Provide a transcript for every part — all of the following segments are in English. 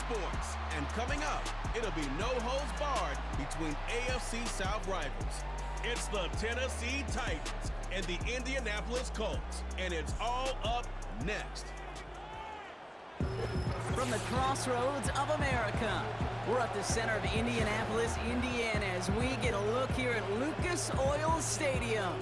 sports. And coming up, it'll be no holds barred between AFC South rivals. It's the Tennessee Titans and the Indianapolis Colts, and it's all up next. From the crossroads of America, we're at the center of Indianapolis, Indiana, as we get a look here at Lucas Oil Stadium.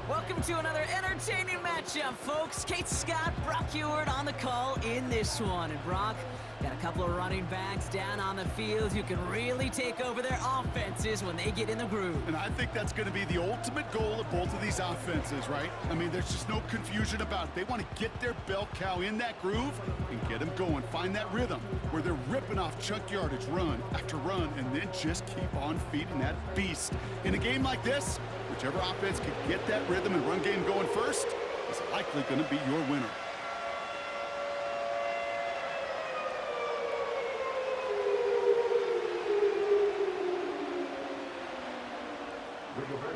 Welcome to another entertaining matchup, folks. Kate Scott, Brock Ewart on the call in this one. And Brock, got a couple of running backs down on the field who can really take over their offenses when they get in the groove. And I think that's going to be the ultimate goal of both of these offenses, right? I mean, there's just no confusion about it. They want to get their bell cow in that groove and get them going. Find that rhythm where they're ripping off chunk yardage run after run and then just keep on feeding that beast. In a game like this, whichever offense can get that rhythm and run game going first is likely going to be your winner.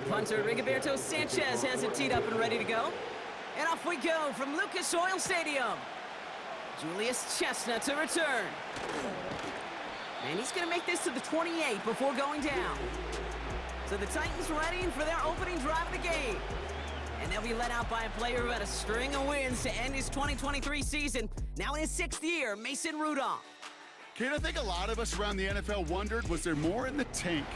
Punter Rigoberto Sanchez has it teed up and ready to go. And off we go from Lucas Oil Stadium. Julius Chestnut to return. And he's going to make this to the 28 before going down. So the Titans ready for their opening drive of the game. And they'll be led out by a player who had a string of wins to end his 2023 season. Now in his 6th year, Mason Rudolph. Kate, I think a lot of us around the NFL wondered, was there more in the tank?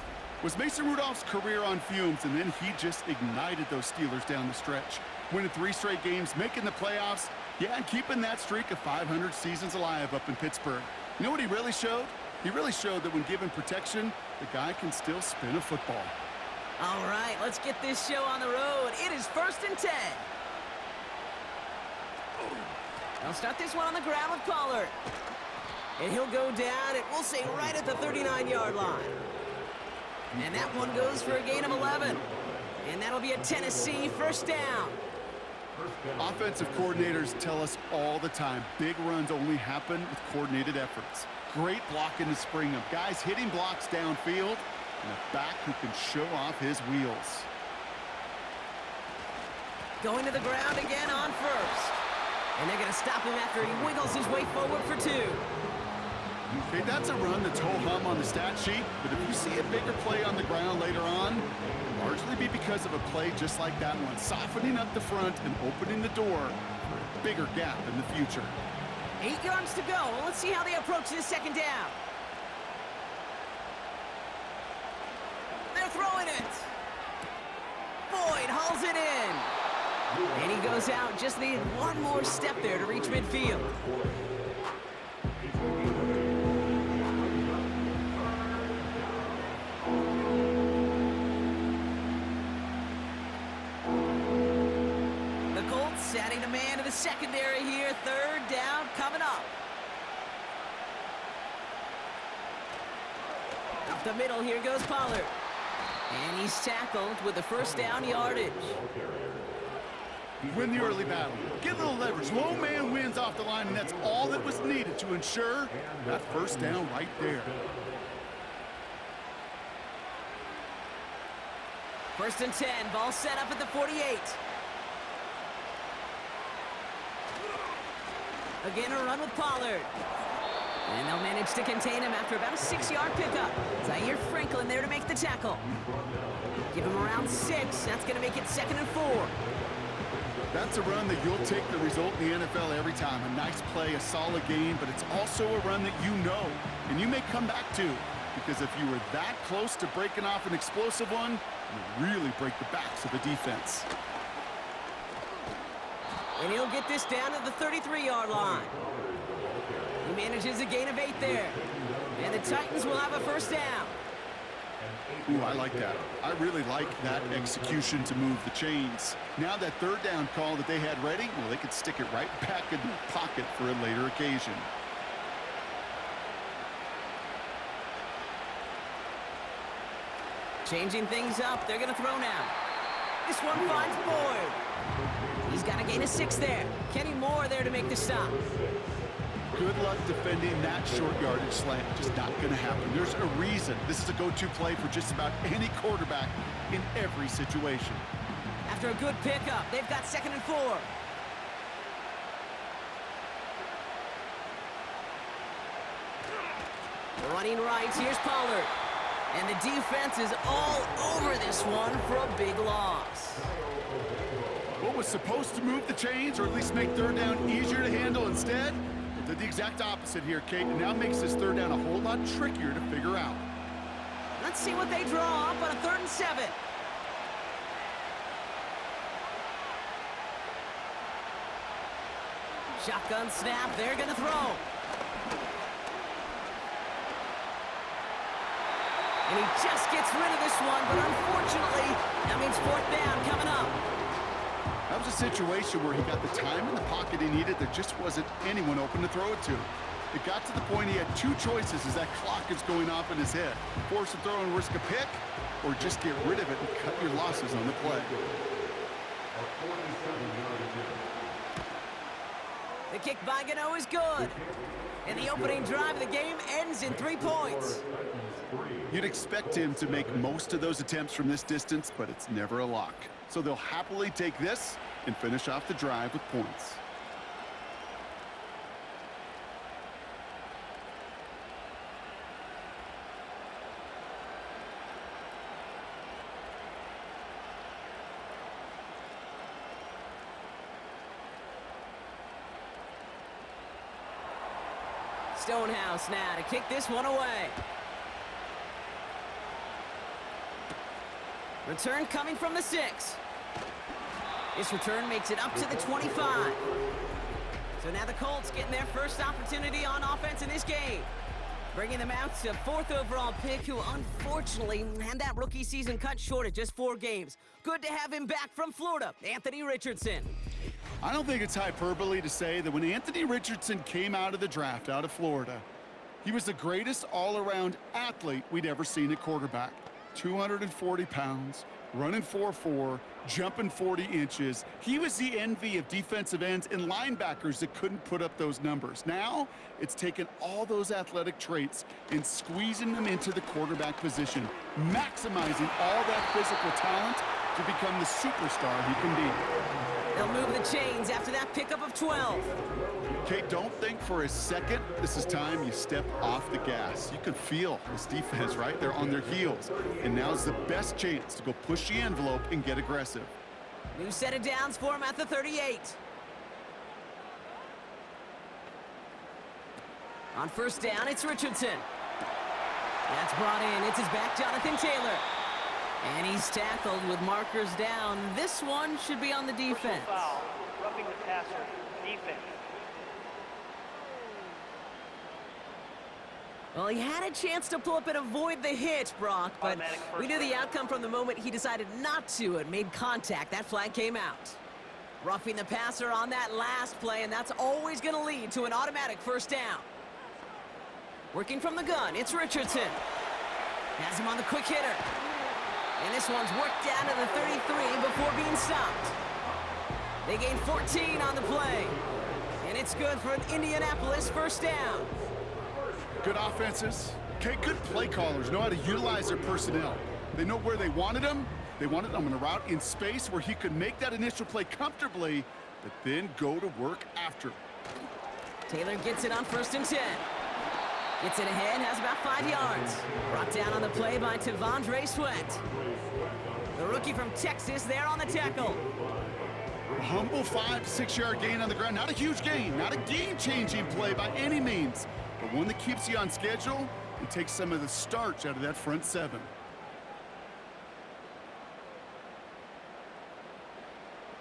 Was Mason Rudolph's career on fumes, and then he just ignited those Steelers down the stretch? Winning 3 straight games, making the playoffs, yeah, and keeping that streak of 500 seasons alive up in Pittsburgh. You know what he really showed? He really showed that when given protection, the guy can still spin a football. All right, let's get this show on the road. It is 1st and 10. They'll start this one on the ground with Pollard. And he'll go down, and we'll say right at the 39-yard line. And that one goes for a gain of 11. And that'll be a Tennessee 1st down. Offensive coordinators tell us all the time, big runs only happen with coordinated efforts. Great blocking to spring up. Guys hitting blocks downfield, and a back who can show off his wheels. Going to the ground again on 1st. And they're going to stop him after he wiggles his way forward for 2. Okay, that's a run that's ho-hum on the stat sheet, but if you see a bigger play on the ground later on, it'll largely be because of a play just like that one, softening up the front and opening the door for a bigger gap in the future. 8 yards to go. Let's see how they approach this 2nd down. They're throwing it. Boyd hauls it in. And he goes out. Just needed one more step there to reach midfield. The Colts adding a man to the secondary here. 3rd down coming up. Up the middle, here goes Pollard. And he's tackled with the 1st down yardage. Win the early battle. Get a little leverage. Low man wins off the line, and that's all that was needed to ensure that 1st down right there. 1st and 10. Ball set up at the 48. Again, a run with Pollard. And they'll manage to contain him after about a 6-yard pickup. Zaire Franklin there to make the tackle. Give him around 6. That's going to make it 2nd and 4. That's a run that you'll take the result in the NFL every time. A nice play, a solid game, but it's also a run that you know, and you may come back to, because if you were that close to breaking off an explosive one, you really break the backs of the defense. And he'll get this down to the 33-yard line. He manages a gain of 8 there. And the Titans will have a 1st down. Ooh, I like that. I really like that execution to move the chains. Now that 3rd down call that they had ready, well, they could stick it right back in the pocket for a later occasion. Changing things up. They're going to throw now. This one finds Boyd. He's got a gain of 6 there. Kenny Moore there to make the stop. Good luck defending that short yardage slant. Just not going to happen. There's a reason this is a go-to play for just about any quarterback in every situation. After a good pickup, they've got 2nd and 4. Running right, here's Pollard. And the defense is all over this one for a big loss. What was supposed to move the chains, or at least make third down easier to handle instead, well, did the exact opposite here, Kate, and now makes this third down a whole lot trickier to figure out. Let's see what they draw up on a 3rd and 7. Shotgun snap, they're gonna throw. And he just gets rid of this one, but unfortunately, that means 4th down coming up. That was a situation where he got the time in the pocket he needed. There just wasn't anyone open to throw it to. It got to the point he had 2 choices as that clock is going off in his head. Force a throw and risk a pick, or just get rid of it and cut your losses on the play. The kick by Gano is good. And the opening drive of the game ends in 3 points. You'd expect him to make most of those attempts from this distance, but it's never a lock. So they'll happily take this and finish off the drive with points. Stonehouse now to kick this one away. Return coming from the 6. This return makes it up to the 25. So now the Colts getting their first opportunity on offense in this game. Bringing them out to 4th overall pick, who unfortunately had that rookie season cut short at just 4 games. Good to have him back from Florida, Anthony Richardson. I don't think it's hyperbole to say that when Anthony Richardson came out of the draft out of Florida, he was the greatest all-around athlete we'd ever seen at quarterback. 240 pounds, running 4.4, jumping 40 inches. He was the envy of defensive ends and linebackers that couldn't put up those numbers. Now, it's taken all those athletic traits and squeezing them into the quarterback position, maximizing all that physical talent to become the superstar he can be. They'll move the chains after that pickup of 12. Kate, don't think for a second this is time you step off the gas. You can feel this defense, right? They're on their heels. And now's the best chance to go push the envelope and get aggressive. New set of downs for him at the 38. On 1st down, it's Richardson. That's brought in. It's his back, Jonathan Taylor. And he's tackled with markers down. This one should be on the defense. Foul, roughing the passer, defense. Well, he had a chance to pull up and avoid the hit, Brock, but we knew the outcome from the moment he decided not to and made contact. That flag came out. Roughing the passer on that last play, and that's always going to lead to an automatic 1st down. Working from the gun, it's Richardson. Has him on the quick hitter. And this one's worked down to the 33 before being stopped. They gain 14 on the play. And it's good for an Indianapolis 1st down. Good offenses. Okay, good play callers know how to utilize their personnel. They know where they wanted him. They wanted him on a route in space where he could make that initial play comfortably, but then go to work after. Taylor gets it on 1st and 10. Gets it ahead, has about 5 yards. Brought down on the play by Tavondre Sweat. The rookie from Texas there on the tackle. A humble 5 to 6 yard gain on the ground. Not a huge gain, not a game-changing play by any means, but one that keeps you on schedule and takes some of the starch out of that front 7.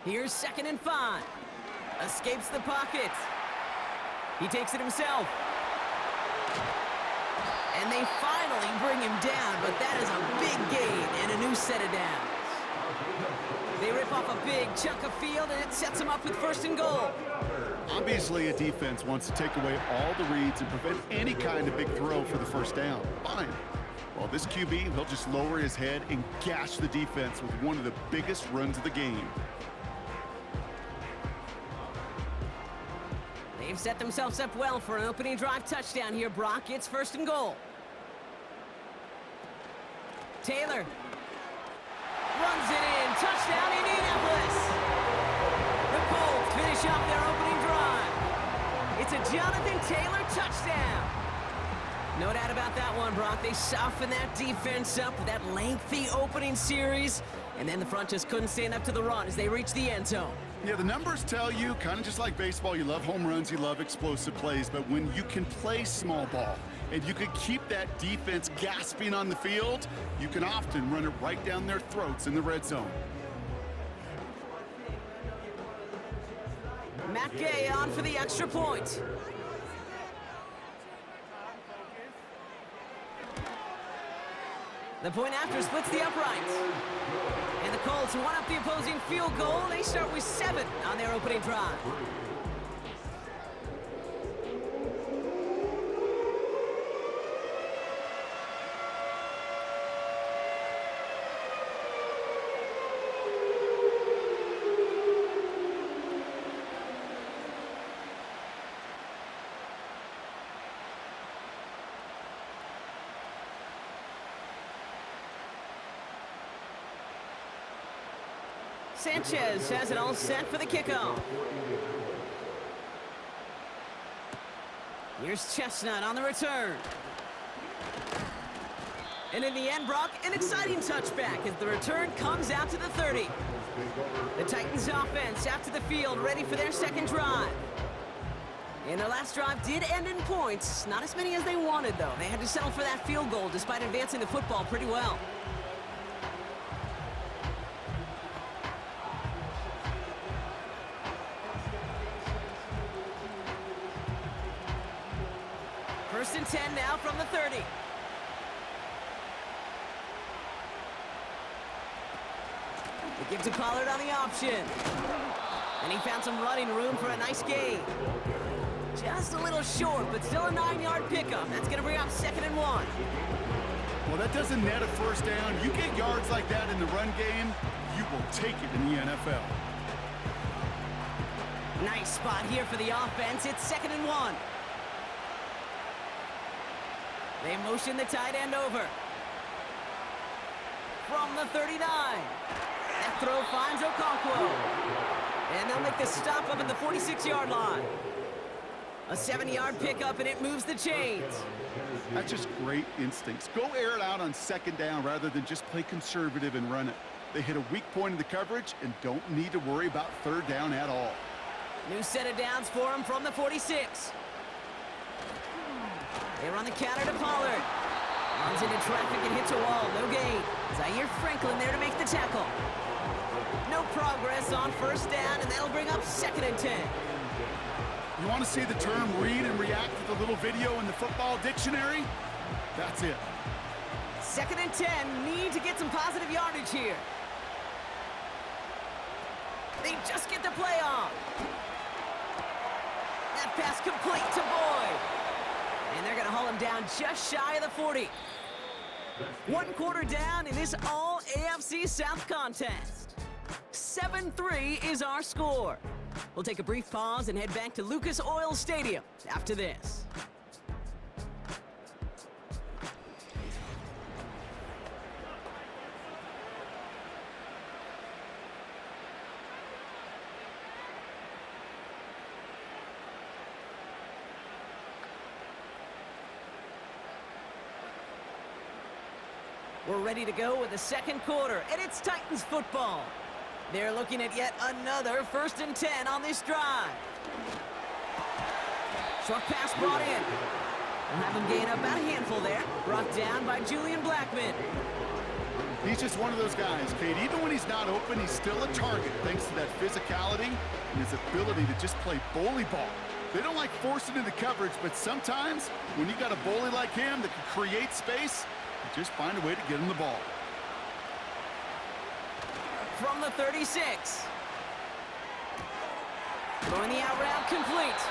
Here's 2nd and 5. Escapes the pocket. He takes it himself. And they finally bring him down, but that is a big gain and a new set of downs. They rip off a big chunk of field, and it sets them up with 1st and goal. Obviously, a defense wants to take away all the reads and prevent any kind of big throw for the 1st down. Fine. Well, this QB, he'll just lower his head and gash the defense with one of the biggest runs of the game. They've set themselves up well for an opening drive touchdown here, Brock. It's 1st and goal. Taylor runs it in. Touchdown, Indianapolis. The Colts finish off their opening drive. It's a Jonathan Taylor touchdown. No doubt about that one, Brock. They softened that defense up with that lengthy opening series, and then the front just couldn't stand up to the run as they reached the end zone. Yeah, the numbers tell you, kind of just like baseball, you love home runs, you love explosive plays, but when you can play small ball and you can keep that defense gasping on the field, you can often run it right down their throats in the red zone. Matt Gay on for the extra point. The point after splits the uprights. And the Colts one up the opposing field goal. They start with 7 on their opening drive. Sanchez has it all set for the kickoff. Here's Chestnut on the return. And in the end, Brock, an exciting touchback as the return comes out to the 30. The Titans offense out to the field, ready for their second drive. And their last drive did end in points. Not as many as they wanted, though. They had to settle for that field goal despite advancing the football pretty well. First and 10 now from the 30. They give to Pollard on the option. And he found some running room for a nice gain. Just a little short, but still a 9-yard pickup. That's going to bring up 2nd and 1. Well, that doesn't net a first down. You get yards like that in the run game, you will take it in the NFL. Nice spot here for the offense. It's 2nd and 1. They motion the tight end over. From the 39. That throw finds Okonkwo. And they'll make the stop up at the 46-yard line. A 7-yard pickup, and it moves the chains. That's just great instincts. Go air it out on 2nd down rather than just play conservative and run it. They hit a weak point in the coverage and don't need to worry about 3rd down at all. New set of downs for him from the 46. They run the counter to Pollard. Runs into traffic and hits a wall. No gain. Zaire Franklin there to make the tackle. No progress on 1st down, and that'll bring up 2nd and 10. You want to see the term read and react with a little video in the football dictionary? That's it. 2nd and 10. Need to get some positive yardage here. They just get the play off. That pass complete to Boyd. And they're going to haul him down just shy of the 40. 1 quarter down in this all-AFC South contest. 7-3 is our score. We'll take a brief pause and head back to Lucas Oil Stadium after this. We're ready to go with the 2nd quarter, and it's Titans football. They're looking at yet another 1st and 10 on this drive. Short pass brought in. We'll have him gain up about a handful there. Brought down by Julian Blackman. He's just one of those guys, Kate. Even when he's not open, he's still a target thanks to that physicality and his ability to just play bully ball. They don't like forcing into coverage, but sometimes when you got a bully like him that can create space, you just find a way to get him the ball. From the 36. Going the out route complete.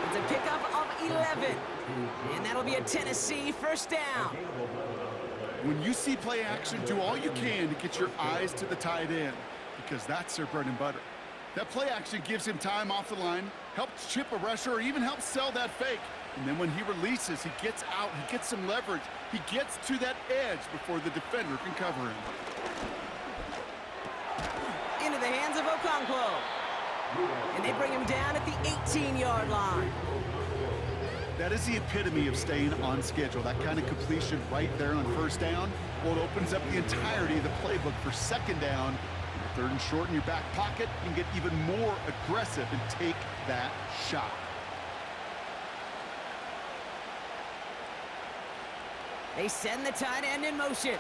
It's a pickup of 11. And that'll be a Tennessee 1st down. When you see play action, do all you can to get your eyes to the tight end, because that's their bread and butter. That play action gives him time off the line, helps chip a rusher, or even helps sell that fake. And then when he releases, he gets out, he gets some leverage. He gets to that edge before the defender can cover him. Into the hands of Okonkwo. And they bring him down at the 18-yard line. That is the epitome of staying on schedule. That kind of completion right there on first down, well, it opens up the entirety of the playbook for second down. Third and short in your back pocket, you can get even more aggressive and take that shot. They send the tight end in motion.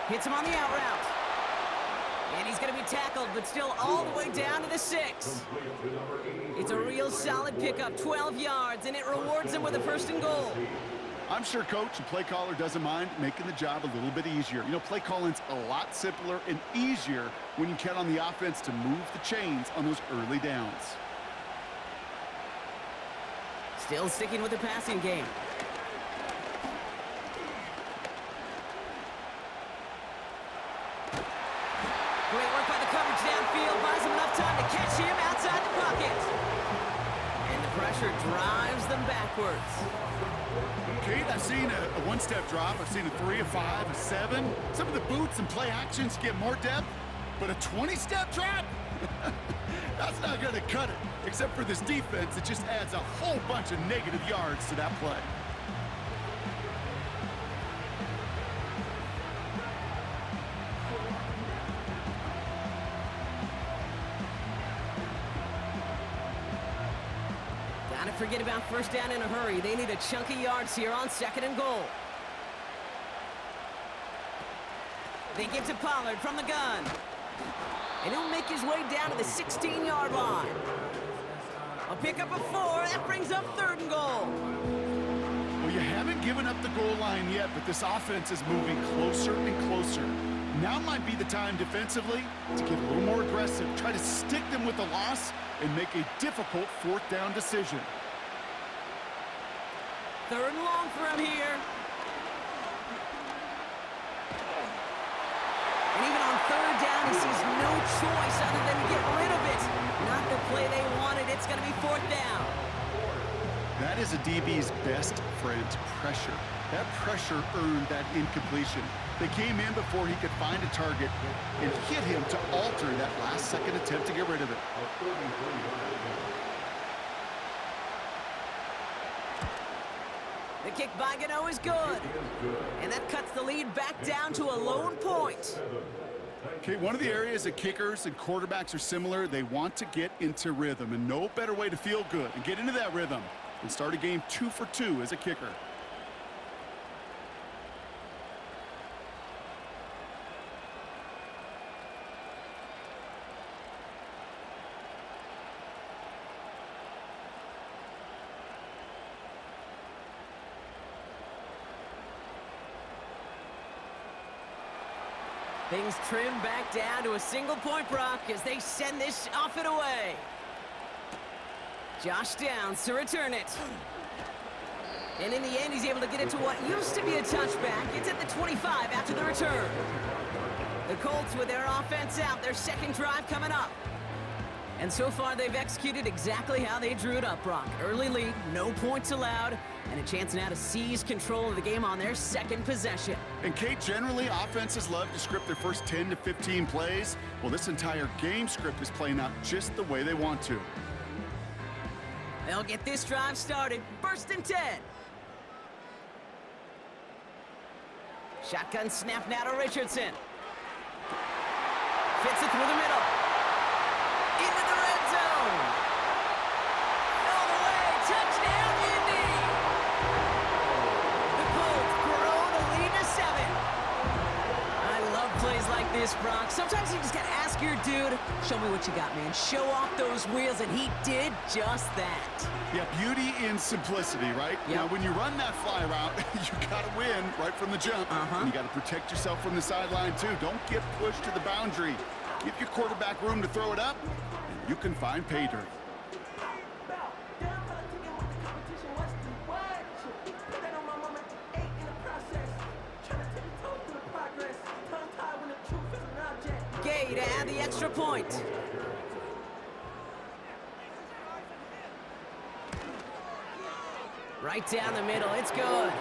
Hits him on the out route. And he's going to be tackled, but still all the way down to the 6. It's a real solid pickup, 12 yards, and it rewards him with a 1st and goal. I'm sure coach and play caller doesn't mind making the job a little bit easier. You know, play calling's a lot simpler and easier when you count on the offense to move the chains on those early downs. Still sticking with the passing game. Great work by the coverage downfield. Buys him enough time to catch him outside the pocket. And the pressure drives them backwards. Kate, I've seen a one-step drop. I've seen a 3, a 5, a 7. Some of the boots and play actions get more depth, but a 20-step drop? That's not going to cut it, except for this defense. It just adds a whole bunch of negative yards to that play. Gotta forget about first down in a hurry. They need a chunky yards here on 2nd and goal. They give to Pollard from the gun. And he'll make his way down to the 16-yard line. A pickup of 4. That brings up 3rd and goal. Well, you haven't given up the goal line yet, but this offense is moving closer and closer. Now might be the time defensively to get a little more aggressive, try to stick them with the loss, and make a difficult 4th down decision. 3rd and long for him here. And even on 3rd down, he sees no choice other than to get rid of it. Not the play they wanted. It's going to be 4th down. That is a DB's best friend, pressure. That pressure earned that incompletion. They came in before he could find a target and hit him to alter that last-second attempt to get rid of it. The kick by Gano is good. And that cuts the lead back down to a lone point. Okay, one of the areas that kickers and quarterbacks are similar, they want to get into rhythm, and no better way to feel good and get into that rhythm than start a game 2 for 2 as a kicker. Things trim back down to a single point, Brock, as they send this off and away. Josh Downs to return it. And in the end, he's able to get it to what used to be a touchback. It's at the 25 after the return. The Colts with their offense out, their 2nd drive coming up. And so far, they've executed exactly how they drew it up, Brock. Early lead, no points allowed, and a chance now to seize control of the game on their 2nd possession. And Kate, generally, offenses love to script their first 10 to 15 plays. Well, this entire game script is playing out just the way they want to. They'll get this drive started. 1st and 10. Shotgun snap now to Richardson. Fits it through the middle. Into the red zone. All the way. Touchdown, Indy. The Colts grow the lead to 7. I love plays like this, Brock. Sometimes you just got to ask your dude, show me what you got, man. Show off those wheels, and he did just that. Yeah, beauty in simplicity, right? Yep. Now, when you run that fly route, you got to win right from the jump. And you got to protect yourself from the sideline, too. Don't get pushed to the boundary. Give your quarterback room to throw it up, and you can find pay dirt. Gay to add the extra point. Right down the middle, it's good.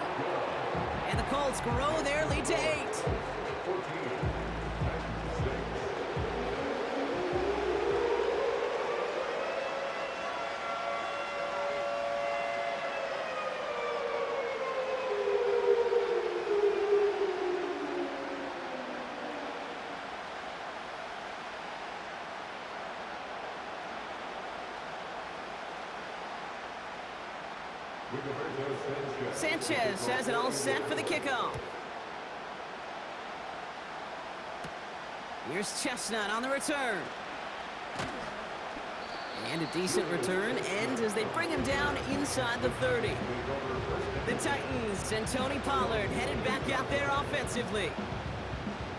And the Colts grow their lead to 8. Sanchez has it all set for the kickoff. Here's Chestnut on the return. And a decent return ends as they bring him down inside the 30. The Titans and Tony Pollard headed back out there offensively.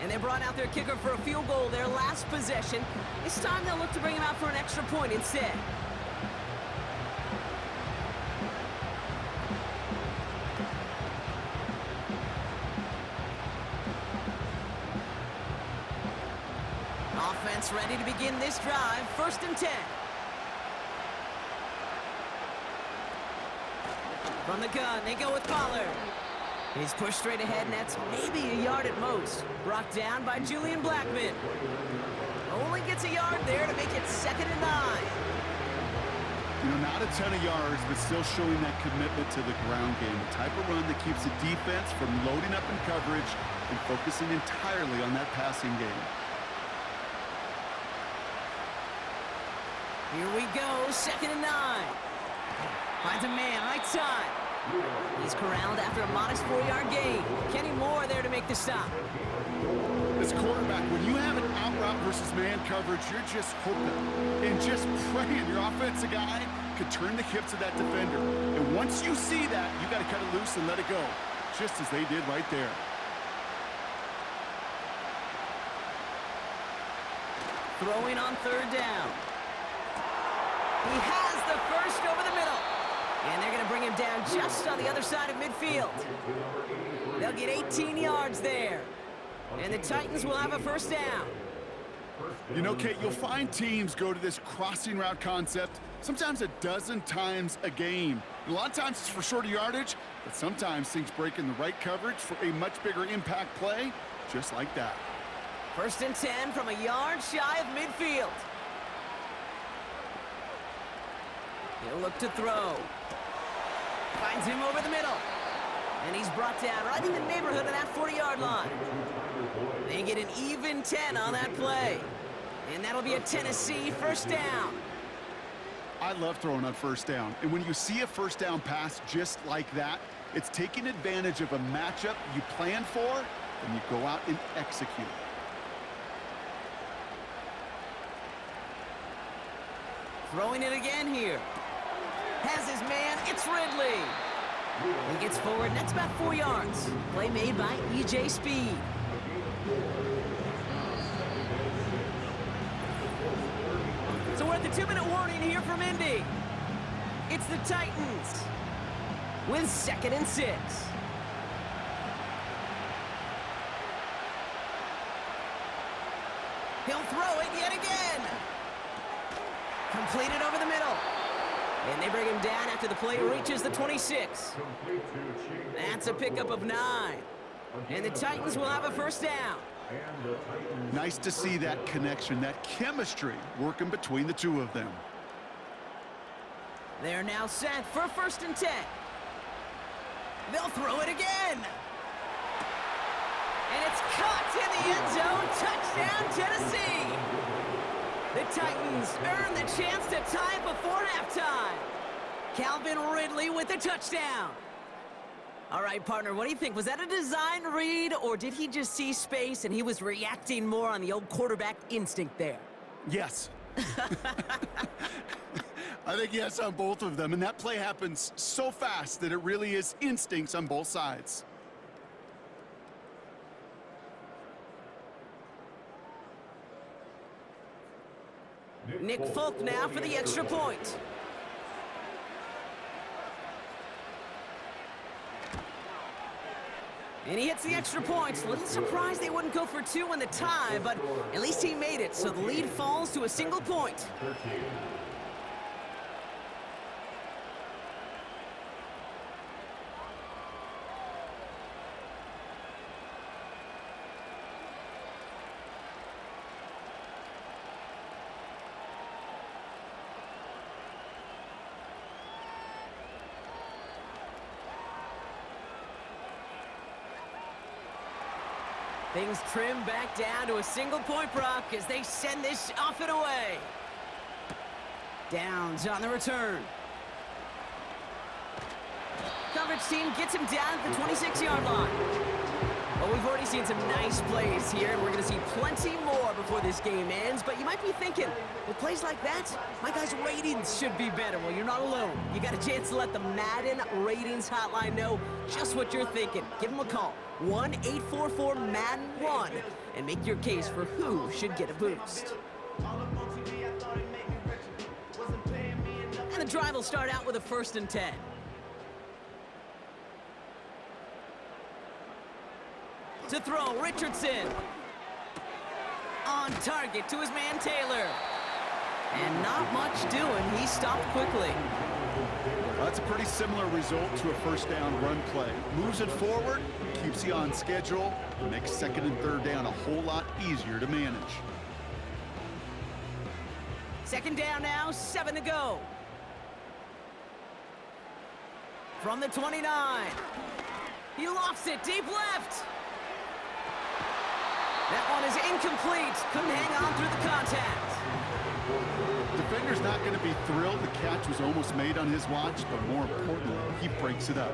And they brought out their kicker for a field goal their last possession. This time they'll look to bring him out for an extra point instead. Offense ready to begin this drive. 1st and 10. From the gun, they go with Pollard. He's pushed straight ahead, and that's maybe a yard at most. Brought down by Julian Blackman. Only gets a yard there to make it 2nd and 9. You know, not a ton of yards, but still showing that commitment to the ground game. The type of run that keeps the defense from loading up in coverage and focusing entirely on that passing game. Here we go, 2nd and 9. Finds a man, right side. He's corralled after a modest 4-yard gain. Kenny Moore there to make the stop. As quarterback, when you have an out route versus man coverage, you're just hoping and just praying your offensive guy could turn the hips of that defender. And once you see that, you got to cut it loose and let it go, just as they did right there. Throwing on 3rd down. He has the first over the middle. And they're going to bring him down just on the other side of midfield. They'll get 18 yards there. And the Titans will have a 1st down. You know, Kate, you'll find teams go to this crossing route concept sometimes a dozen times a game. A lot of times it's for shorter yardage, but sometimes things break in the right coverage for a much bigger impact play, just like that. 1st and 10 from a yard shy of midfield. He'll look to throw. Finds him over the middle. And he's brought down right in the neighborhood of that 40-yard line. They get an even 10 on that play. And that'll be a Tennessee 1st down. I love throwing on 1st down. And when you see a 1st down pass just like that, it's taking advantage of a matchup you plan for, and you go out and execute. Throwing it again here. Has his man, it's Ridley. He gets forward, and that's about 4 yards. Play made by E.J. Speed. So we're at the 2-minute warning here from Indy. It's the Titans with 2nd and 6. He'll throw it yet again. Completed over the middle. And they bring him down after the play reaches the 26. That's a pickup of 9. And the Titans will have a 1st down. Nice to see that connection, that chemistry working between the two of them. They're now set for 1st and 10. They'll throw it again. And it's caught in the end zone. Touchdown, Tennessee. The Titans earn the chance to tie it before halftime. Calvin Ridley with the touchdown. All right, partner, what do you think? Was that a design read, or did he just see space and he was reacting more on the old quarterback instinct there? Yes. I think yes on both of them, and that play happens so fast that it really is instincts on both sides. Nick Folk now for the extra point. And he hits the extra points. A little surprised they wouldn't go for 2 in the tie, but at least he made it, so the lead falls to a single point. Things trim back down to a single point, Brock, as they send this off and away. Downs on the return. coverage team gets him down at the 26-yard line. Well, we've already seen some nice plays here, and we're going to see plenty more before this game ends. But you might be thinking, with plays like that, my guys' ratings should be better. Well, you're not alone. You got a chance to let the Madden ratings hotline know just what you're thinking. Give them a call, 1-844-MADDEN-1, and make your case for who should get a boost. And the drive will start out with a 1st and 10. To throw, Richardson. On target to his man, Taylor. And not much doing. He stopped quickly. That's a pretty similar result to a 1st down run play. Moves it forward, keeps you on schedule, and makes 2nd and 3rd down a whole lot easier to manage. 2nd down now, 7 to go. From the 29. He lofts it deep left. That one is incomplete. Couldn't hang on through the contact. Defender's not going to be thrilled the catch was almost made on his watch, but more importantly, he breaks it up.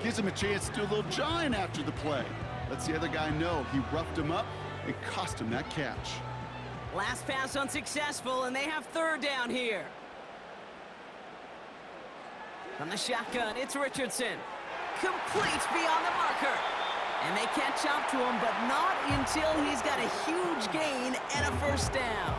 Gives him a chance to do a little jawing after the play. Lets the other guy know he roughed him up and cost him that catch. Last pass unsuccessful, and they have 3rd down here. From the shotgun, it's Richardson. Complete beyond the marker. And they catch up to him, but not until he's got a huge gain and a 1st down.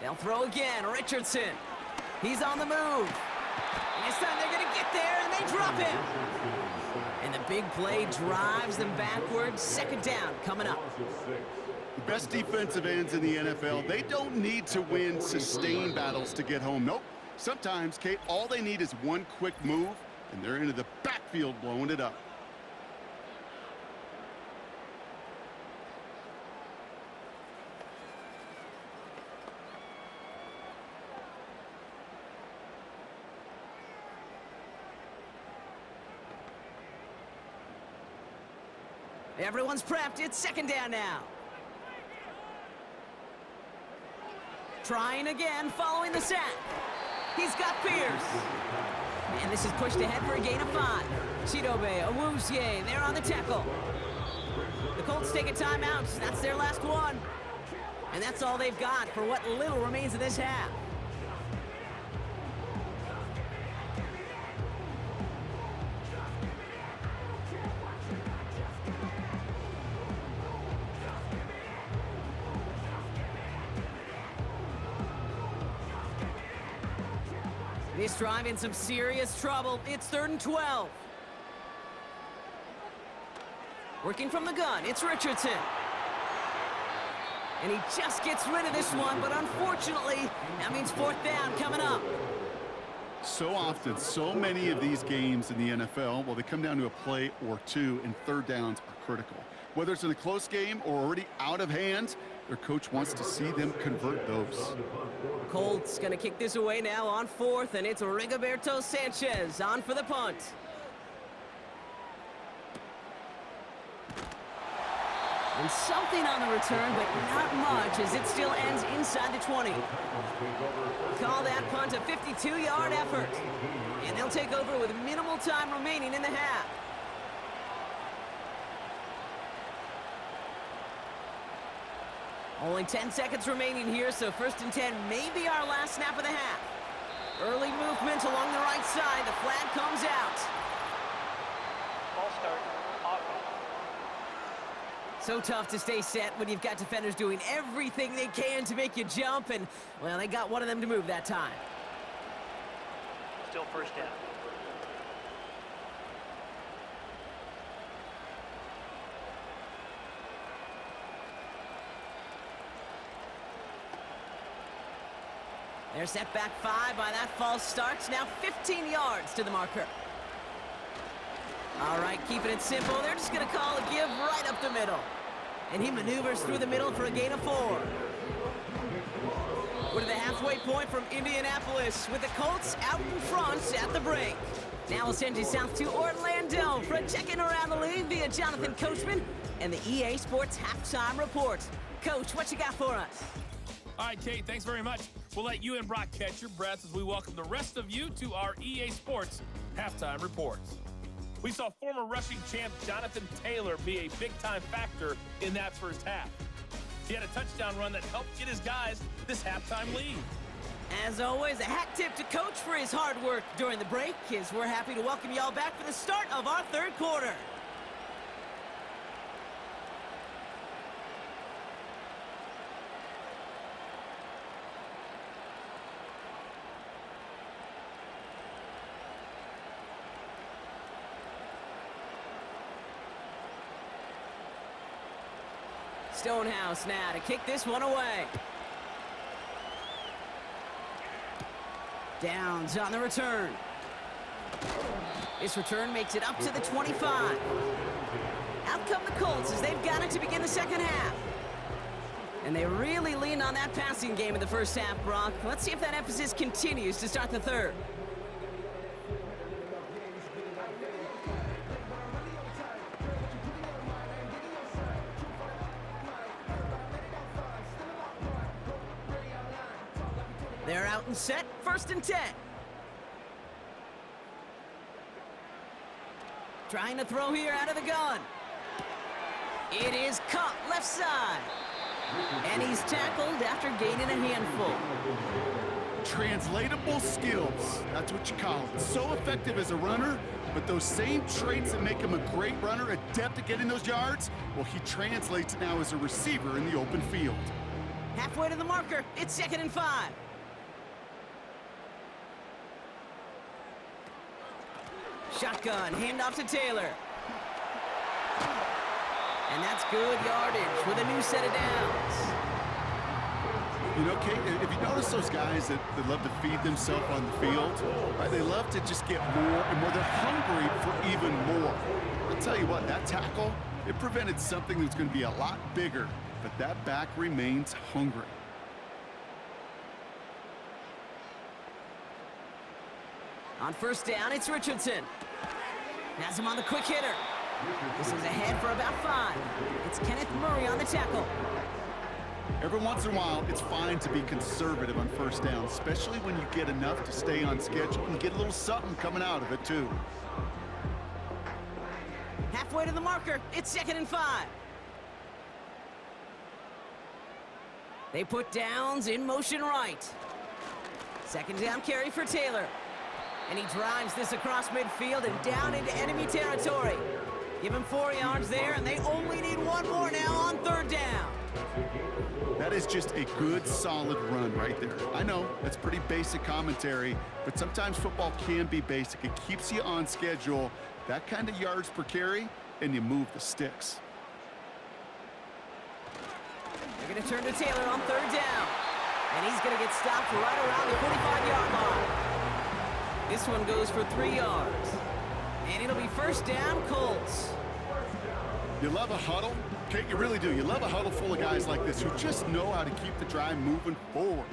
They'll throw again, Richardson. He's on the move. And this time they're going to get there, and they drop him. And the big play drives them backwards. 2nd down coming up. The best defensive ends in the NFL, they don't need to win sustained battles to get home. Nope. Sometimes, Kate, all they need is one quick move, and they're into the backfield blowing it up. Everyone's prepped. It's 2nd down now. Trying again, following the sack. He's got Pierce. And this is pushed ahead for a gain of 5. Chidobe, Awuzie, they're on the tackle. The Colts take a timeout. That's their last one. And that's all they've got for what little remains of this half. This drive in some serious trouble. It's 3rd and 12. Working from the gun, it's Richardson. And he just gets rid of this one, but unfortunately, that means 4th down coming up. So often, so many of these games in the NFL, well, they come down to a play or two, and 3rd downs are critical. Whether it's in a close game or already out of hand, their coach wants to see them convert those. Colts gonna kick this away now on 4th, and it's Rigoberto Sanchez on for the punt. And something on the return, but not much, as it still ends inside the 20. Call that punt a 52-yard effort. And they'll take over with minimal time remaining in the half. Only 10 seconds remaining here, so 1st and 10 may be our last snap of the half. Early movement along the right side. The flag comes out. Ball start. Offense. So tough to stay set when you've got defenders doing everything they can to make you jump, and, well, they got one of them to move that time. Still 1st down. They're set back 5 by that false start. Now 15 yards to the marker. All right, keeping it simple. They're just going to call a give right up the middle. And he maneuvers through the middle for a gain of 4. halfway point from Indianapolis with the Colts out in front at the break. Now we'll send you south to Orlando for a check-in around the league via Jonathan Coachman and the EA Sports Halftime Report. Coach, what you got for us? All right, Kate, thanks very much. We'll let you and Brock catch your breath as we welcome the rest of you to our EA Sports Halftime Reports. We saw former rushing champ Jonathan Taylor be a big-time factor in that first half. He had a touchdown run that helped get his guys this halftime lead. As always, a hat tip to Coach for his hard work during the break, as we're happy to welcome y'all back for the start of our third quarter. Stonehouse now to kick this one away. Downs on the return. This return makes it up to the 25. Out come the Colts as they've got it to begin the second half. And they really leaned on that passing game in the first half, Brock. Let's see if that emphasis continues to start the third. They're out and set, 1st and 10. Trying to throw here out of the gun. It is caught left side. And he's tackled after gaining a handful. Translatable skills, that's what you call it. So effective as a runner, but those same traits that make him a great runner, adept at getting those yards, well, he translates now as a receiver in the open field. Halfway to the marker, it's 2nd and 5. Shotgun, handoff to Taylor. And that's good yardage with a new set of downs. You know, Kate, if you notice those guys that love to feed themselves on the field, right, they love to just get more and more. They're hungry for even more. I'll tell you what, that tackle, it prevented something that's going to be a lot bigger, but that back remains hungry. On 1st down, it's Richardson. Has him on the quick hitter. This is ahead for about 5. It's Kenneth Murray on the tackle. Every once in a while, it's fine to be conservative on 1st down, especially when you get enough to stay on schedule and get a little something coming out of it, too. Halfway to the marker, it's 2nd and 5. They put downs in motion right. 2nd down carry for Taylor. And he drives this across midfield and down into enemy territory. Give him 4 yards there, and they only need 1 more now on 3rd down. That is just a good, solid run right there. I know, that's pretty basic commentary, but sometimes football can be basic. It keeps you on schedule, that kind of yards per carry, and you move the sticks. They're going to turn to Taylor on 3rd down. And he's going to get stopped right around the 45-yard line. This one goes for 3 yards. And it'll be 1st down, Colts. You love a huddle? Kate, you really do. You love a huddle full of guys like this who just know how to keep the drive moving forward.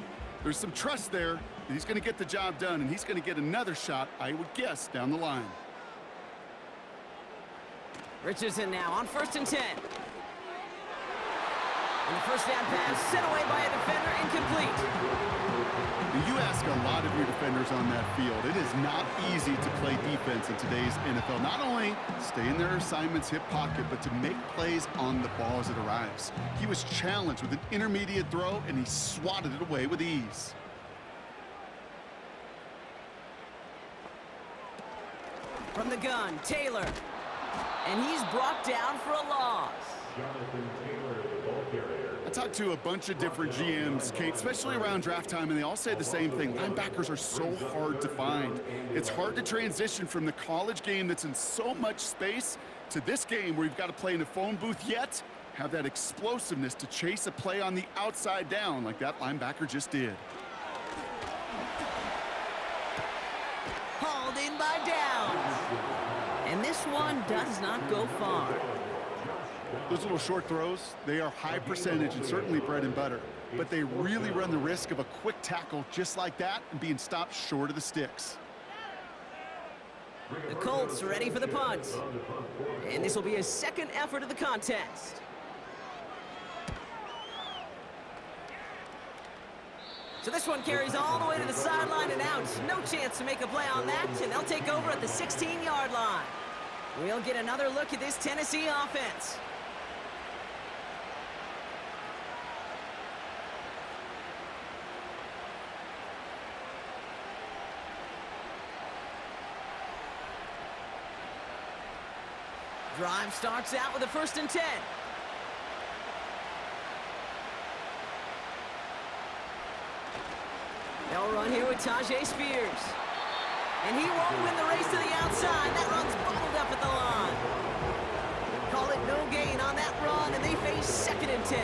There's some trust there that he's going to get the job done, and he's going to get another shot, I would guess, down the line. Richardson now on 1st and 10. And the 1st down pass sent away by a defender, incomplete. You ask a lot of your defenders on that field. It is not easy to play defense in today's NFL. Not only stay in their assignment's hip pocket, but to make plays on the ball as it arrives. He was challenged with an intermediate throw, and he swatted it away with ease. From the gun, Taylor. And he's brought down for a loss. I talked to a bunch of different GMs, Kate, especially around draft time, and they all say the same thing. Linebackers are so hard to find. It's hard to transition from the college game that's in so much space to this game where you've got to play in a phone booth, yet have that explosiveness to chase a play on the outside down like that linebacker just did. Hauled in by Downs. And this one does not go far. Those little short throws, they are high percentage and certainly bread and butter. but they really run the risk of a quick tackle just like that and being stopped short of the sticks. The Colts ready for the punt. And this will be his second effort of the contest. So this one carries all the way to the sideline and out. No chance to make a play on that, and they'll take over at the 16-yard line. We'll get another look at this Tennessee offense. Drive starts out with a 1st and 10. They'll run here with Tajay Spears. And he won't win the race to the outside. That run's bottled up at the line. Call it no gain on that run, and they face 2nd and 10.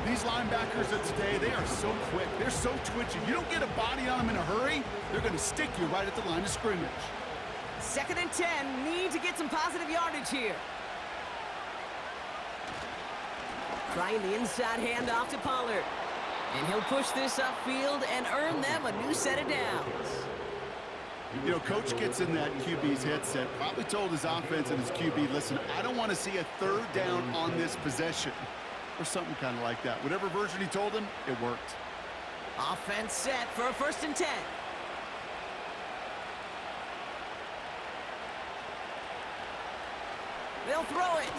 These linebackers of today, they are so quick. They're so twitchy. You don't get a body on them in a hurry, they're going to stick you right at the line of scrimmage. 2nd and 10, need to get some positive yardage here. Trying the inside handoff to Pollard. And he'll push this upfield and earn them a new set of downs. You know, coach gets in that QB's headset, probably told his offense and his QB, listen, I don't want to see a 3rd down on this possession. Or something kind of like that. Whatever version he told him, it worked. Offense set for a 1st and 10. They'll throw it.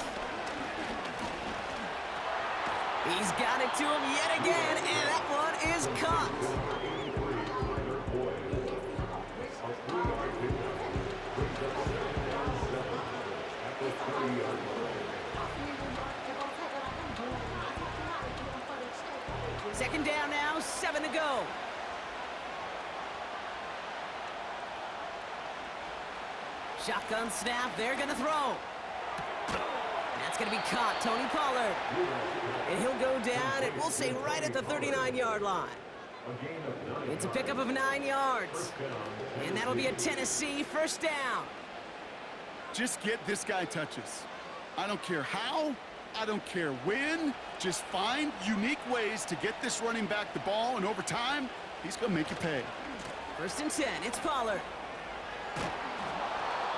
He's got it to him yet again, and that one is caught. Second down now, 7 to go. Shotgun snap, they're gonna throw. That's gonna be caught, Tony Pollard. And he'll go down, and we'll say right at the 39-yard line. It's a pickup of 9 yards. And that'll be a Tennessee 1st down. Just get this guy touches. I don't care how, I don't care when. Just find unique ways to get this running back the ball, and over time, he's gonna make you pay. 1st and 10, it's Pollard.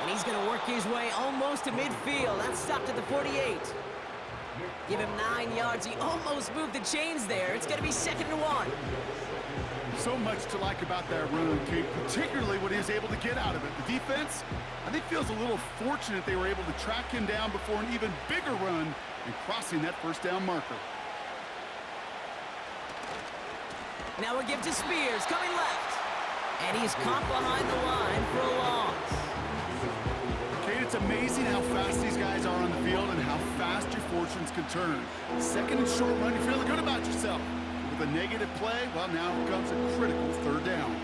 And he's going to work his way almost to midfield. That's stopped at the 48. Give him 9 yards. He almost moved the chains there. It's going to be 2nd and 1. So much to like about that run, Kate, particularly what he was able to get out of it. The defense, I think, feels a little fortunate they were able to track him down before an even bigger run and crossing that 1st down marker. Now we'll give to Spears, coming left. And he's caught behind the line for a loss. Kate, it's amazing how fast these guys are on the field and how fast your fortunes can turn. 2nd and short run, you're feeling good about yourself. With a negative play, well, now comes a critical 3rd down.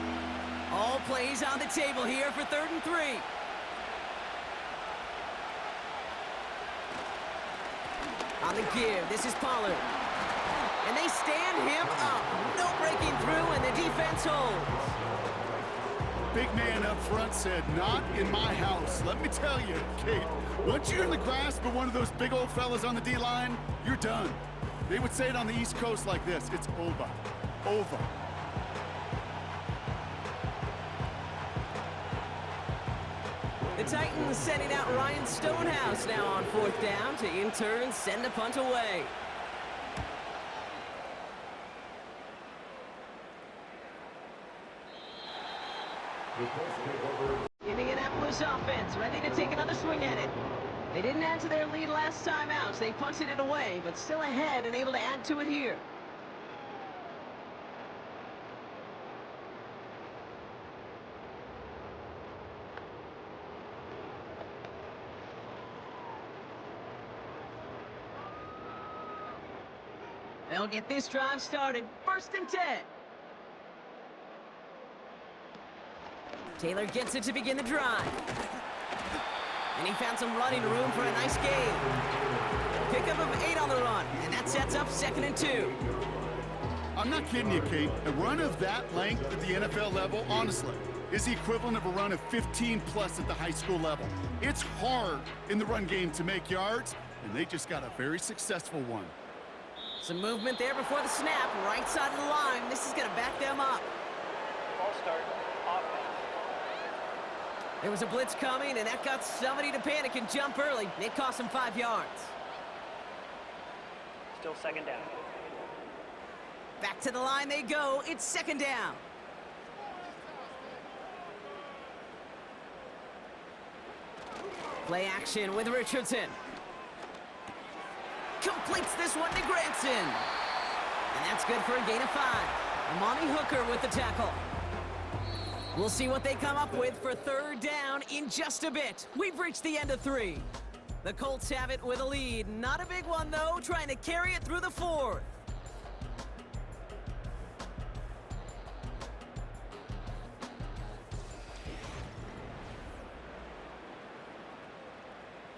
All plays on the table here for 3rd and 3. On the give, this is Pollard. And they stand him up. No breaking through, and the defense holds. Big man up front said, not in my house. Let me tell you, Kate, once you're in the grasp of one of those big old fellas on the D-line, you're done. They would say it on the East Coast like this, it's over. Over. The Titans sending out Ryan Stonehouse now on 4th down to in turn send the punt away. Indianapolis offense ready to take another swing at it. They didn't add to their lead last time out, so they punted it away, but still ahead and able to add to it here. They'll get this drive started. 1st and 10. Taylor gets it to begin the drive. And he found some running room for a nice gain. Pickup of 8 on the run, and that sets up 2nd and 2. I'm not kidding you, Kate. A run of that length at the NFL level, honestly, is the equivalent of a run of 15+ at the high school level. It's hard in the run game to make yards, and they just got a very successful one. Some movement there before the snap, right side of the line. This is going to back them up. Ball start, offense. There was a blitz coming, and that got somebody to panic and jump early. It cost them 5 yards. Still second down. Back to the line they go. It's second down. Play action with Richardson. Completes this one to Granson. And that's good for a gain of 5. Amani Hooker with the tackle. We'll see what they come up with for third down in just a bit. We've reached the end of 3. The Colts have it with a lead. Not a big one, though, trying to carry it through the 4th.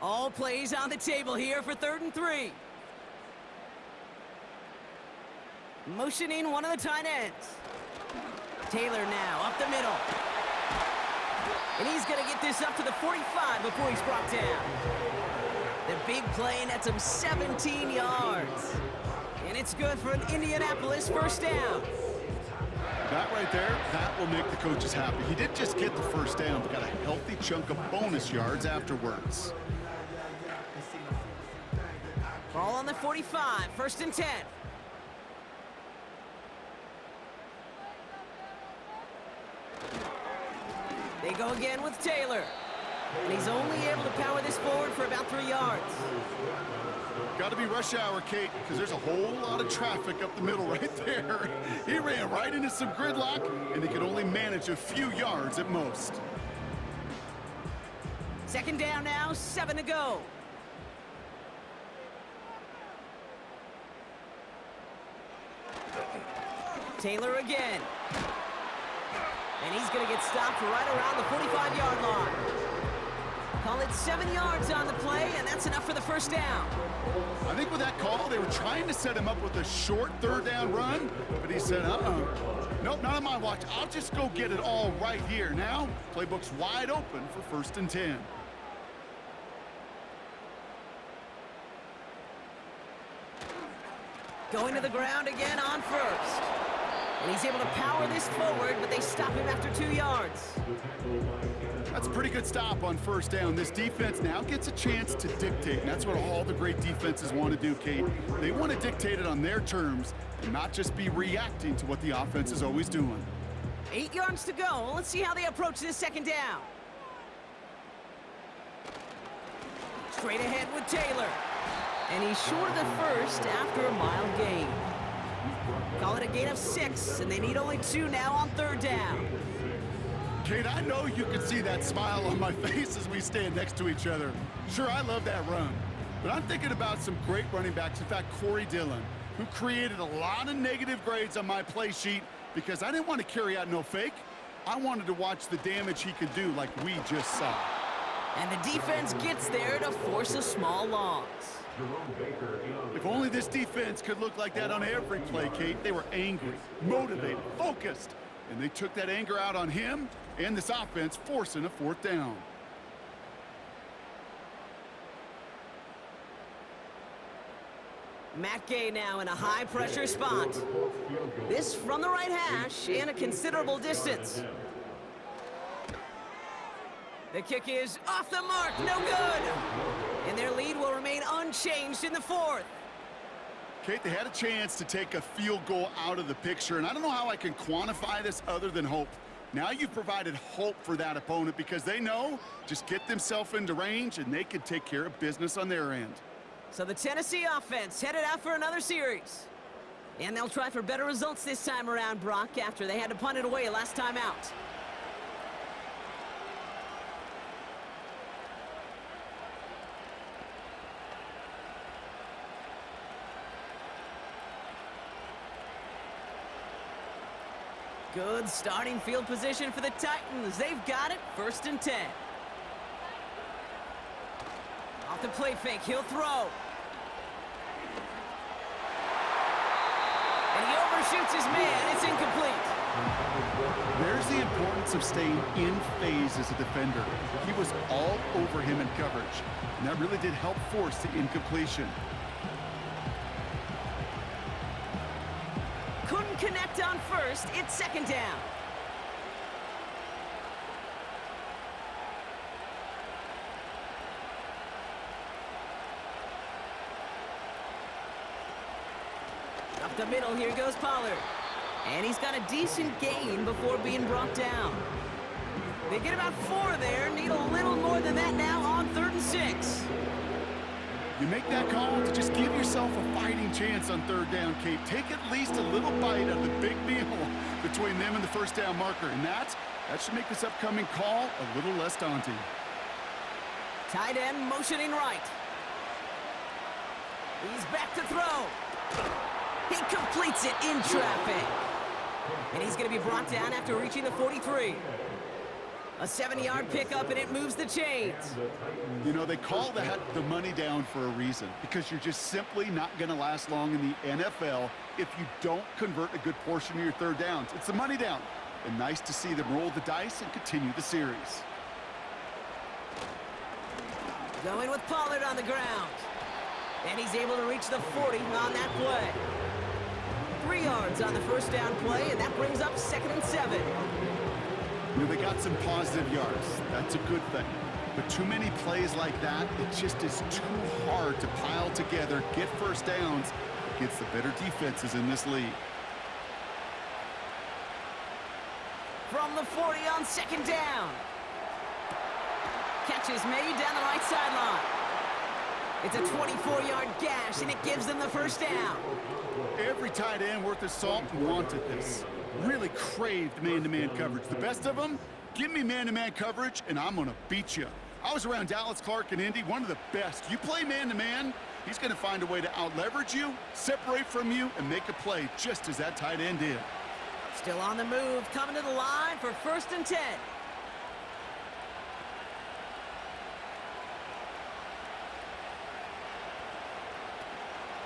All plays on the table here for 3rd and 3. Motioning one of the tight ends. Taylor now up the middle. And he's going to get this up to the 45 before he's brought down. The big play nets him 17 yards. And it's good for an Indianapolis first down. That right there, that will make the coaches happy. He didn't just get the first down, but got a healthy chunk of bonus yards afterwards. Ball on the 45, 1st and 10. They go again with Taylor. And he's only able to power this forward for about 3 yards. Got to be rush hour, Kate, because there's a whole lot of traffic up the middle right there. He ran right into some gridlock, and he could only manage a few yards at most. Second down now, 7 to go. Taylor again. And he's going to get stopped right around the 45-yard line. Call it 7 yards on the play, and that's enough for the first down. I think with that call, they were trying to set him up with a short 3rd down run, but he said, nope, not on my watch. I'll just go get it all right here. Now, playbook's wide open for 1st and 10. Going to the ground again on 1st. And he's able to power this forward, but they stop him after 2 yards. That's a pretty good stop on 1st down. This defense now gets a chance to dictate, and that's what all the great defenses want to do, Kate. They want to dictate it on their terms and not just be reacting to what the offense is always doing. 8 yards to go. Let's see how they approach this second down. Straight ahead with Taylor. And he's short of the first after a mild gain. Call it a gain of 6, and they need only 2 now on 3rd down. Kate, I know you can see that smile on my face as we stand next to each other. Sure, I love that run. But I'm thinking about some great running backs. In fact, Corey Dillon, who created a lot of negative grades on my play sheet because I didn't want to carry out no fake. I wanted to watch the damage he could do like we just saw. And the defense gets there to force a small loss. If only this defense could look like that on every play, Kate. They were angry, motivated, focused, and they took that anger out on him and this offense, forcing a 4th down. Matt Gay now in a high-pressure spot. This from the right hash and a considerable distance. The kick is off the mark, no good. And their lead will remain unchanged in the 4th. Kate, they had a chance to take a field goal out of the picture, and I don't know how I can quantify this other than hope. Now you've provided hope for that opponent because they know just get themselves into range and they can take care of business on their end. So the Tennessee offense headed out for another series. And they'll try for better results this time around, Brock, after they had to punt it away last time out. Good starting field position for the Titans. They've got it, 1st and 10. Off the play fake, he'll throw. And he overshoots his man. It's incomplete. There's the importance of staying in phase as a defender. He was all over him in coverage, and that really did help force the incompletion. connect on first. It's second down. Up the middle, here goes Pollard. And he's got a decent gain before being brought down. They get about 4 there, need a little more than that now on 3rd and 6. You make that call to just give yourself a fighting chance on 3rd down, Kate. Take at least a little bite out of the big meal between them and the 1st down marker. And that should make this upcoming call a little less daunting. Tight end motioning right. He's back to throw. He completes it in traffic. And he's going to be brought down after reaching the 43. A 7-yard pickup, and it moves the chains. You know, they call that the money down for a reason, because you're just simply not going to last long in the NFL if you don't convert a good portion of your 3rd downs. It's the money down. And nice to see them roll the dice and continue the series. Going with Pollard on the ground. And he's able to reach the 40 on that play. 3 yards on the 1st down play, and that brings up 2nd and 7. You know, they got some positive yards. That's a good thing. But too many plays like that, it just is too hard to pile together, get 1st downs against the better defenses in this league. From the 40 on 2nd down. Catch is made down the right sideline. It's a 24-yard gash, and it gives them the 1st down. Every tight end worth his salt wanted this. Really craved man-to-man coverage. The best of them, give me man-to-man coverage, and I'm going to beat you. I was around Dallas Clark and Indy, one of the best. You play man-to-man, he's going to find a way to out-leverage you, separate from you, and make a play just as that tight end did. Still on the move, coming to the line for 1st and 10.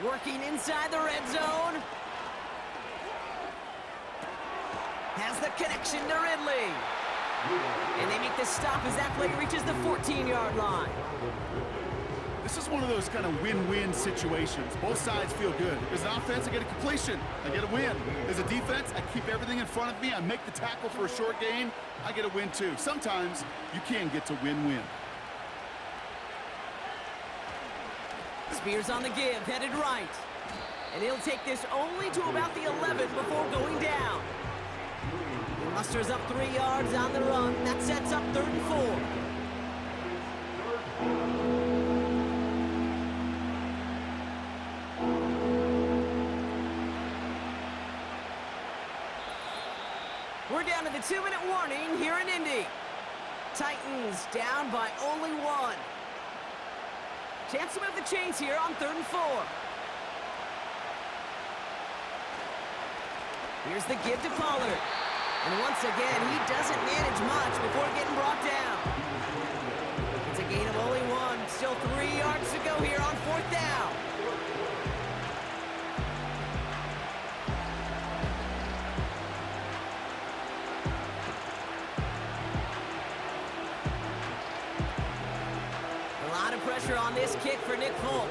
Working inside the red zone. Has the connection to Ridley. And they make the stop as that play reaches the 14-yard line. This is one of those kind of win-win situations. Both sides feel good. As an offense, I get a completion. I get a win. As a defense, I keep everything in front of me. I make the tackle for a short gain. I get a win, too. Sometimes you can get to win-win. Spears on the give, headed right. And he'll take this only to about the 11 before going down. He musters up 3 yards on the run. That sets up 3rd and 4. We're down to the 2-minute warning here in Indy. Titans down by only 1. Chance to move the chains here on 3rd and 4. Here's the give to Pollard. And once again, he doesn't manage much before getting brought down. It's a gain of only 1. Still 3 yards to go here on 4th down. A lot of pressure on this kick for Nick Folk.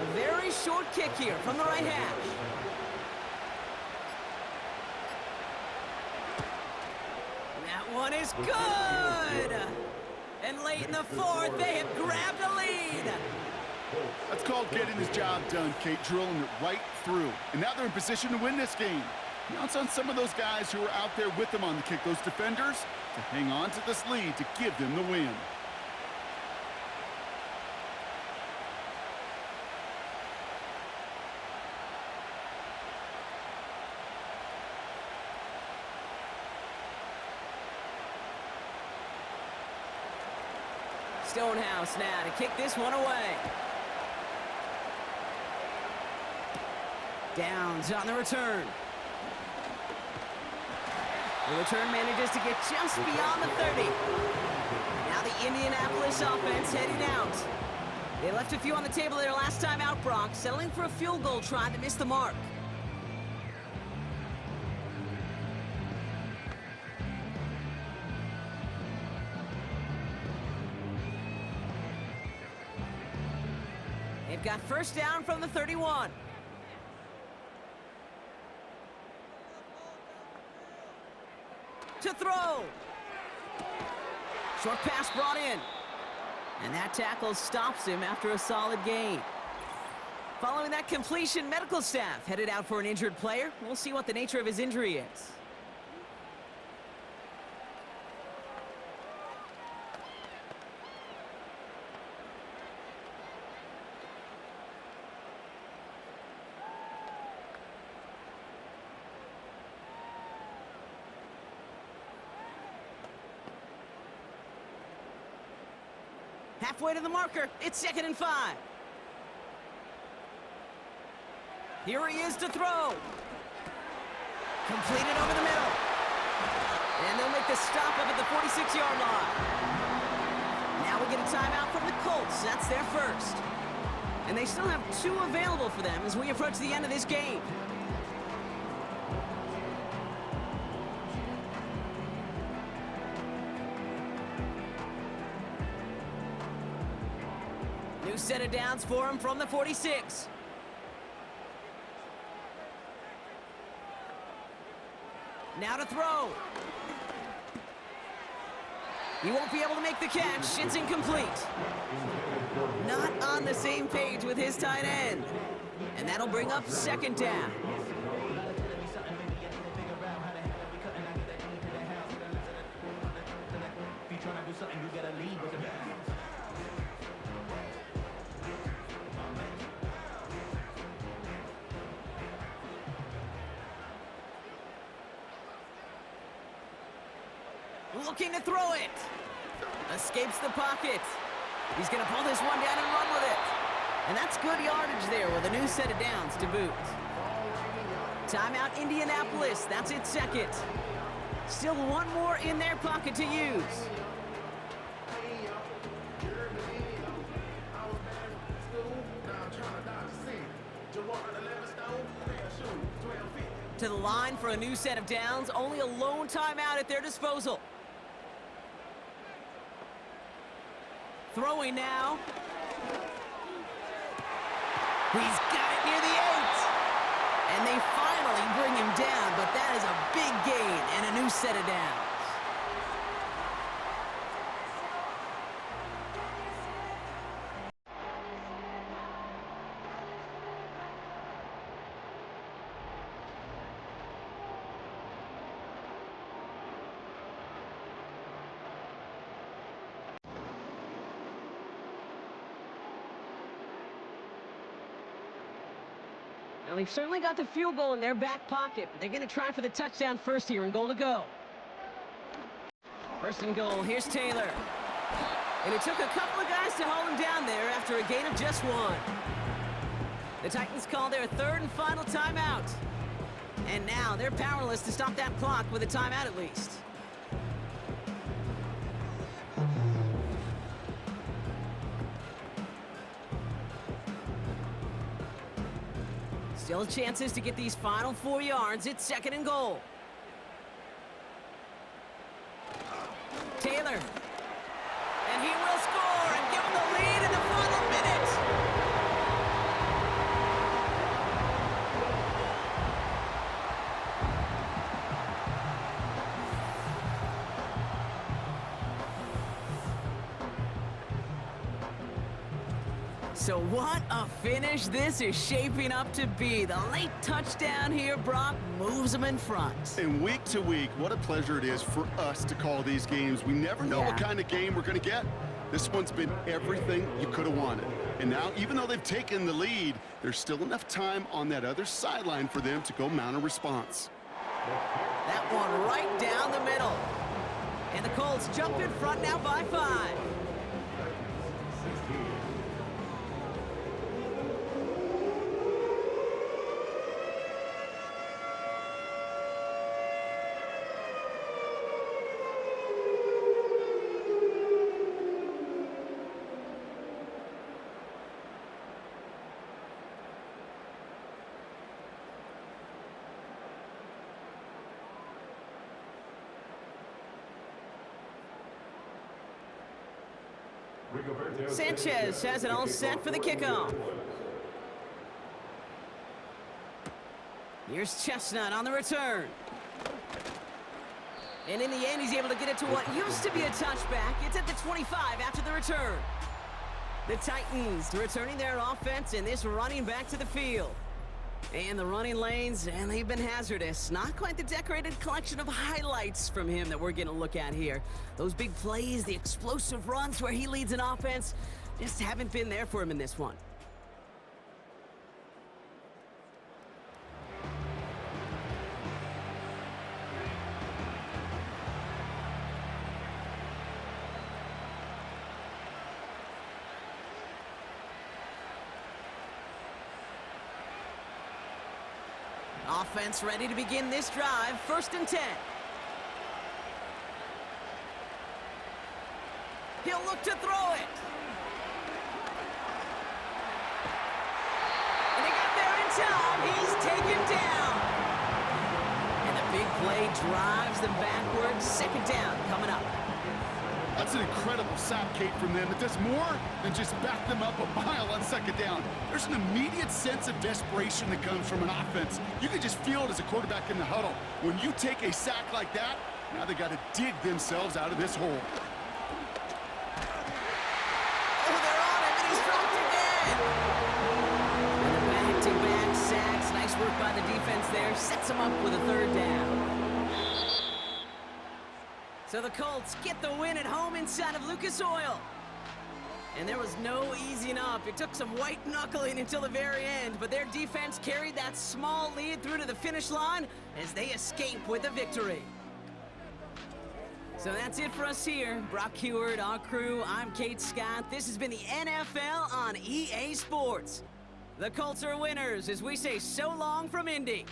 A very short kick here from the right hash. That one is good! And late in the 4th, they have grabbed a lead. That's called getting his job done, Kate, drilling it right through. And now they're in position to win this game. Now it's on some of those guys who are out there with them on the kick, those defenders, to hang on to this lead to give them the win. Stonehouse now to kick this one away. Downs on the return. The return manages to get just beyond the 30. Now the Indianapolis offense heading out. They left a few on the table there last time out, Brock, settling for a field goal try that missed the mark. They've got 1st down from the 31. to throw. Short pass brought in. And that tackle stops him after a solid gain. Following that completion, medical staff headed out for an injured player. We'll see what the nature of his injury is. Halfway to the marker, it's 2nd and 5. Here he is to throw. Completed over the middle. And they'll make the stop up at the 46-yard line. Now we get a timeout from the Colts. That's their first. And they still have 2 available for them as we approach the end of this game. New set of downs for him from the 46. Now to throw. He won't be able to make the catch. It's incomplete. Not on the same page with his tight end. And that'll bring up 2nd down. Looking to throw it. Escapes the pocket. He's going to pull this one down and run with it. And that's good yardage there with a new set of downs to boot. Timeout Indianapolis. That's its 2nd. Still 1 more in their pocket to use. To the line for a new set of downs. Only a lone timeout at their disposal. Throwing now. He's got it near the 8. And they finally bring him down, but that is a big gain and a new set of downs. Well, they've certainly got the field goal in their back pocket, but they're going to try for the touchdown first here and goal to go. 1st and goal. Here's Taylor. And it took a couple of guys to hold him down there after a gain of just 1. The Titans call their 3rd and final timeout. And now they're powerless to stop that clock with a timeout at least. Still chances to get these final 4 yards. It's 2nd and goal. Taylor. And he will score and give him the lead in the final minute. So what a finish this is shaping up to be. The late touchdown here, Brock, moves them in front. And week to week, what a pleasure it is for us to call these games. We never know what kind of game we're going to get. This one's been everything you could have wanted. And now, even though they've taken the lead, there's still enough time on that other sideline for them to go mount a response. That one right down the middle. And the Colts jump in front now by 5. Sanchez has it all set for the kickoff. Here's Chestnut on the return. And in the end, he's able to get it to what used to be a touchback. It's at the 25 after the return. The Titans returning their offense and this running back to the field. And the running lanes, and they've been hazardous. Not quite the decorated collection of highlights from him that we're going to look at here. Those big plays, the explosive runs where he leads an offense, just haven't been there for him in this one. Offense ready to begin this drive. 1st and 10. He'll look to throw it. And he got there in time. He's taken down. And the big play drives them backwards. 2nd down coming up. That's an incredible sack, Kate, from them. It does more than just back them up a mile on 2nd down. There's an immediate sense of desperation that comes from an offense. You can just feel it as a quarterback in the huddle. When you take a sack like that, now they got to dig themselves out of this hole. Oh, they're on him, and he's dropped again. And the back-to-back sacks. Nice work by the defense there. Sets him up with a 3rd down. So the Colts get the win at home inside of Lucas Oil. And there was no easing up. It took some white knuckling until the very end, but their defense carried that small lead through to the finish line as they escape with a victory. So that's it for us here. Brock Heward, our crew, I'm Kate Scott. This has been the NFL on EA Sports. The Colts are winners as we say so long from Indy.